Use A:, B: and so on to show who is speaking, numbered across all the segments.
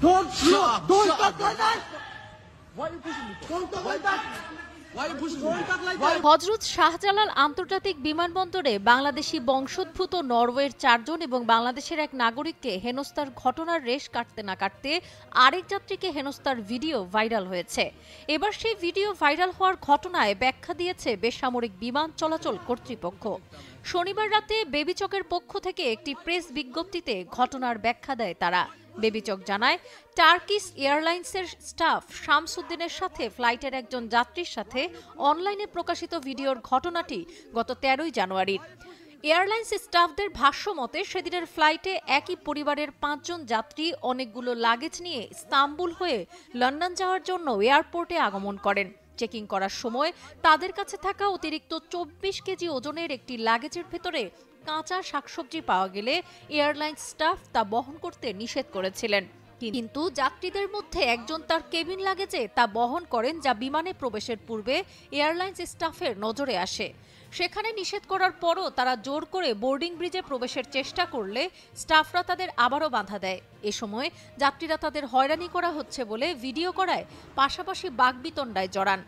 A: Don't
B: Shut
A: talk
B: up.
A: like that.
B: Why are you pushing me?
A: Don't talk like that.
B: Why are you pushing
A: Don't
B: me?
A: talk like that.
C: Hazrat Shahjalal আন্তর্জাতিক বিমানবন্দরে বাংলাদেশি বংশোদ্ভূত নরওয়ের ৪ জন এবং বাংলাদেশের এক নাগরিককে হেনস্থার ঘটনার রেশ কাটতে না কাটতে আরেক যাত্রীকে হেনস্থার ভিডিও ভাইরাল হয়েছে। এবার সেই ভিডিও ভাইরাল হওয়ার ঘটনায় ব্যাখ্যা দিয়েছে বেসামরিক বিমান চলাচল কর্তৃপক্ষ। শনিবার রাতে বেবিচকের পক্ষ থেকে একটি প্রেস বিজ্ঞপ্তিতে ঘটনার ব্যাখ্যা দেয় তারা। বেবিচক জানায়, টার্কিশ এয়ারলাইন্সের স্টাফ শামসুদ্দিনের সাথে ফ্লাইটের একজন যাত্রীর সাথে অনলাইনে প্রকাশিত ভিডিওর ঘটনাটি গত ১৩ জানুয়ারির। এয়ারলাইন্স স্টাফদের ভাষ্য মতে সেদিনের ফ্লাইটে একই পরিবারের ৫ জন যাত্রী অনেকগুলো লাগেজ নিয়ে ইস্তাম্বুল হয়ে লন্ডন যাওয়ার জন্য এয়ারপোর্টে আগমন করেন। চেকিং করার সময় তাদের কাছে থাকা অতিরিক্ত ২৪ কেজি ওজনের একটি লাগেজের ভেতরে কাঁচা শাকসবজি পাওয়া গেলে এয়ারলাইন্স স্টাফ তা বহন করতে নিষেধ করেছিলেন। কিন্তু যাত্রীদের মধ্যে একজন তার কেবিন লাগেজে তা বহন করেন, যা বিমানে প্রবেশের পূর্বে এয়ারলাইন্স স্টাফের নজরে আসে। সেখানে নিষেধ করার পরও তারা জোর করে বোর্ডিং ব্রিজে প্রবেশের চেষ্টা করলে স্টাফরা তাদের আবারও বাধা দেয়। এ সময় যাত্রীরা তাদের হয়রানি করা হচ্ছে বলে ভিডিও করায় পাশাপাশি বাকবিতণ্ডায় জড়ান।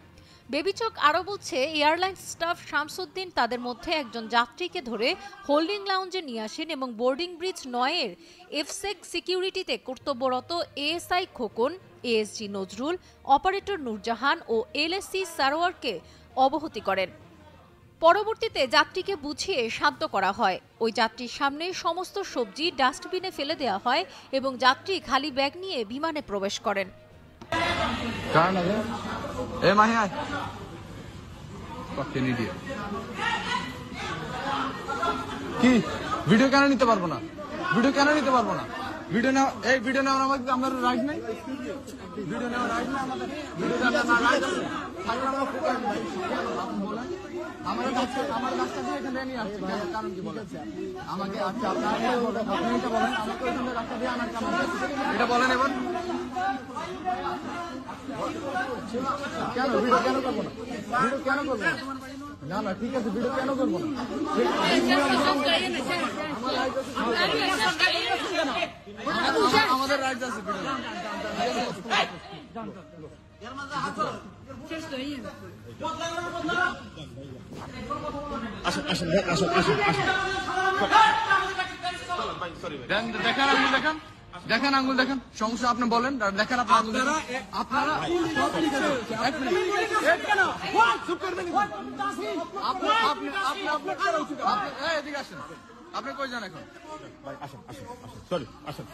C: বেবিচক আরও বলছে, এয়ারলাইন্স স্টাফ শামসুদ্দিন তাদের মধ্যে একজন যাত্রীকে ধরে হোল্ডিং লাউঞ্জে নিয়ে আসেন এবং বোর্ডিং ব্রিজ ৯-এর এফসেক সিকিউরিটিতে কর্তব্যরত ASI Khokon, ASG Nazrul, operator Nurjahan ও এলএসসি সারোয়ারকে অবহিত করেন। পরবর্তীতে যাত্রীকে বুঝিয়ে শান্ত করা হয়। ওই যাত্রীর সামনে সমস্ত সবজি ডাস্টবিনে ফেলে দেওয়া হয় এবং যাত্রী খালি ব্যাগ নিয়ে বিমানে প্রবেশ করেন।
B: কি ভিডিও কেন নিতে পারবো না? ভিডিও কেন নিতে পারবো না? ভিডিও নেওয়া, এই ভিডিও নেওয়ার আমাদের আমার রাইট নাই। ভিডিও নেওয়ার রাইট নাই আমাদের। ভিডিও নেওয়ার রাইট আছে। তাহলে আমরা আপনি বলেন আমার কাজটা দিয়ে এখানে নিয়ে আসছি, কারণ কি বলেন আমাকে? আচ্ছা আপনি এটা বলেন আমাকে ওইখানে রাস্তা দিয়ে আনার কারণ এটা বলেন। এবার কেন ভিডিও কেন করবো না? ভিডিও কেন করবো না? না না ঠিক আছে, ভিডিও কেন করবো না? আমাদের রাইট আছে ভিডিও। দেখেন আঙুল দেখেন, দেখেন আঙুল দেখেন, সমস্যা আপনি বলেন, দেখেন আপনার আঙুল দেখেন। আপনারা এদিকে আসেন, আপনি কই যান এখন? আসেন আসেন আসেন, চলো আসেন,